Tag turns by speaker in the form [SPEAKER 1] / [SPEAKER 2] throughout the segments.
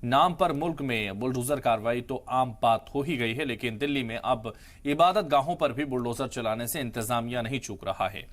[SPEAKER 1] नाम पर मुल्क में बुलडोजर कार्रवाई तो आम बात हो ही गई है, लेकिन दिल्ली में अब इबादत गाहों पर भी बुलडोजर चलाने से इंतजामिया नहीं चूक रहा है।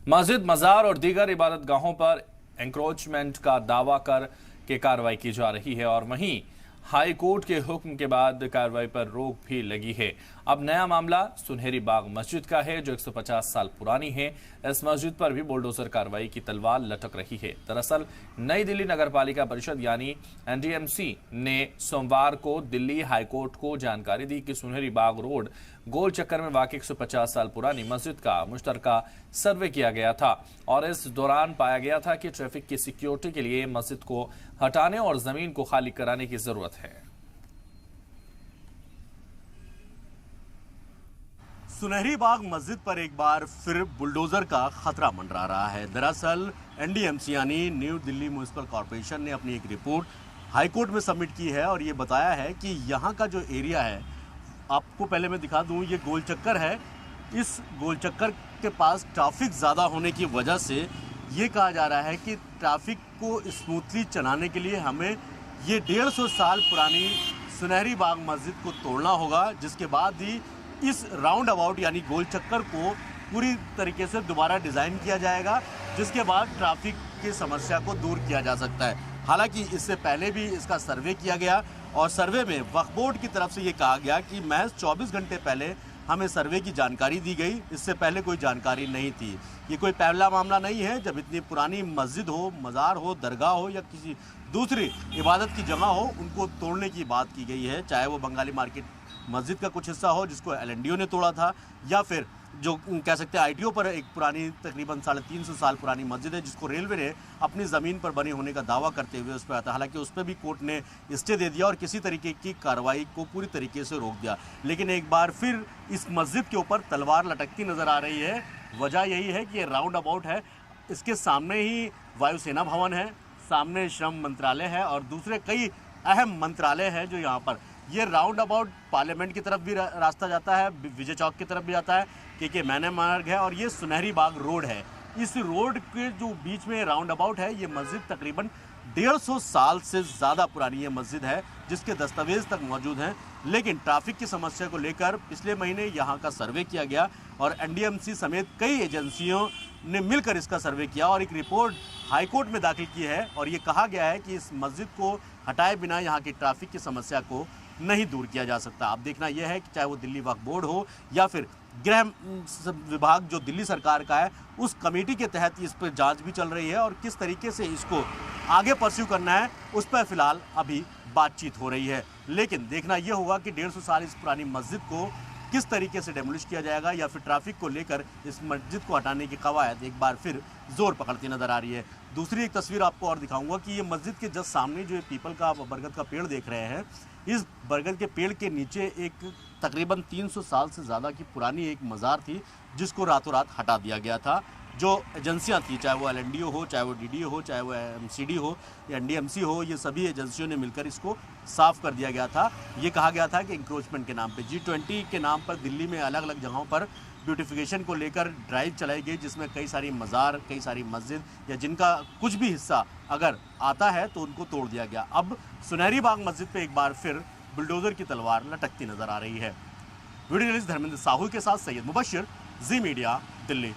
[SPEAKER 1] मस्जिद, मजार और दीगर इबादत गाहों पर एंक्रोचमेंट का दावा कर के कार्रवाई की जा रही है और वहीं हाई कोर्ट के हुक्म के बाद कार्रवाई पर रोक भी लगी है। अब नया मामला सुनहरी बाग मस्जिद का है, जो 150 साल पुरानी है। इस मस्जिद पर भी बुलडोजर कार्रवाई की तलवार लटक रही है। दरअसल नई दिल्ली नगर पालिका परिषद यानी एनडीएमसी ने सोमवार को दिल्ली हाईकोर्ट को जानकारी दी कि सुनहरी बाग रोड गोल चक्कर में वाकई 150 साल पुरानी मस्जिद का मुश्तरका सर्वे किया गया था और इस दौरान पाया गया था कि ट्रैफिक की सिक्योरिटी के लिए मस्जिद को हटाने और जमीन को खाली कराने की जरूरत है।
[SPEAKER 2] सुनहरी बाग मस्जिद पर एक बार फिर बुलडोजर का खतरा मंडरा रहा है। दरअसल एनडीएमसी यानी न्यू दिल्ली म्युनिसिपल कॉरपोरेशन ने अपनी एक रिपोर्ट हाईकोर्ट में सबमिट की है और ये बताया है कि यहाँ का जो एरिया है, आपको पहले मैं दिखा दूँ, ये गोल चक्कर है। इस गोल चक्कर के पास ट्रैफिक ज़्यादा होने की वजह से ये कहा जा रहा है कि ट्रैफिक को स्मूथली चलाने के लिए हमें ये 150 साल पुरानी सुनहरी बाग मस्जिद को तोड़ना होगा, जिसके बाद ही इस राउंड अबाउट यानी गोल चक्कर को पूरी तरीके से दोबारा डिज़ाइन किया जाएगा, जिसके बाद ट्रैफिक की समस्या को दूर किया जा सकता है। हालांकि इससे पहले भी इसका सर्वे किया गया और सर्वे में वक्फ बोर्ड की तरफ से ये कहा गया कि महज 24 घंटे पहले हमें सर्वे की जानकारी दी गई, इससे पहले कोई जानकारी नहीं थी। ये कोई पहला मामला नहीं है जब इतनी पुरानी मस्जिद हो, मज़ार हो, दरगाह हो या किसी दूसरी इबादत की जगह हो, उनको तोड़ने की बात की गई है। चाहे वो बंगाली मार्केट मस्जिद का कुछ हिस्सा हो जिसको एलएनडीओ ने तोड़ा था, या फिर जो कह सकते हैं आईटीओ पर एक पुरानी तकरीबन 350 साल पुरानी मस्जिद है जिसको रेलवे ने अपनी ज़मीन पर बने होने का दावा करते हुए उस पर आता। हालांकि उस पर भी कोर्ट ने स्टे दे दिया और किसी तरीके की कार्रवाई को पूरी तरीके से रोक दिया। लेकिन एक बार फिर इस मस्जिद के ऊपर तलवार लटकती नज़र आ रही है। वजह यही है कि ये राउंड अबाउट है, इसके सामने ही वायुसेना भवन है, सामने श्रम मंत्रालय है और दूसरे कई अहम मंत्रालय हैं जो यहाँ पर। ये राउंड अबाउट पार्लियामेंट की तरफ भी रास्ता जाता है, विजय चौक की तरफ भी जाता है, के मैने मार्ग है और ये सुनहरी बाग रोड है। इस रोड के जो बीच में राउंड अबाउट है, ये मस्जिद तकरीबन 150 साल से ज़्यादा पुरानी ये मस्जिद है जिसके दस्तावेज तक मौजूद हैं। लेकिन ट्रैफिक की समस्या को लेकर पिछले महीने यहाँ का सर्वे किया गया और एनडीएमसी समेत कई एजेंसियों ने मिलकर इसका सर्वे किया और एक रिपोर्ट हाईकोर्ट में दाखिल की है और ये कहा गया है कि इस मस्जिद को हटाए बिना यहाँ की ट्रैफिक की समस्या को नहीं दूर किया जा सकता। अब देखना यह है कि चाहे वो दिल्ली वक्फ बोर्ड हो या फिर गृह विभाग जो दिल्ली सरकार का है, उस कमेटी के तहत इस पर जांच भी चल रही है और किस तरीके से इसको आगे परस्यू करना है उस पर फिलहाल अभी बातचीत हो रही है। लेकिन देखना यह होगा कि 150 साल इस पुरानी मस्जिद को किस तरीके से डेमोलिश किया जाएगा या फिर ट्रैफिक को लेकर इस मस्जिद को हटाने की कवायद एक बार फिर जोर पकड़ती नजर आ रही है। दूसरी एक तस्वीर आपको और दिखाऊंगा कि ये मस्जिद के जस्ट सामने जो पीपल का बरगद का पेड़ देख रहे हैं, इस बरगद के पेड़ के नीचे एक तकरीबन 300 साल से ज़्यादा की पुरानी एक मज़ार थी जिसको रातों रात हटा दिया गया था। जो एजेंसियां थी, चाहे वो एलएनडीओ हो, चाहे वो डीडीओ हो, चाहे वो एमसीडी हो या एनडीएमसी हो, ये सभी एजेंसियों ने मिलकर इसको साफ़ कर दिया गया था। ये कहा गया था कि इंक्रोचमेंट के नाम पे, G20 के नाम पर दिल्ली में अलग अलग जगहों पर ब्यूटिफिकेशन को लेकर ड्राइव चलाई गई जिसमें कई सारी मज़ार, कई सारी मस्जिद या जिनका कुछ भी हिस्सा अगर आता है तो उनको तोड़ दिया गया। अब सुनहरी बाग मस्जिद पे एक बार फिर बुलडोजर की तलवार लटकती नजर आ रही है। वीडियो जर्नलिस्ट धर्मेंद्र साहू के साथ सैयद मुबशिर, जी मीडिया, दिल्ली।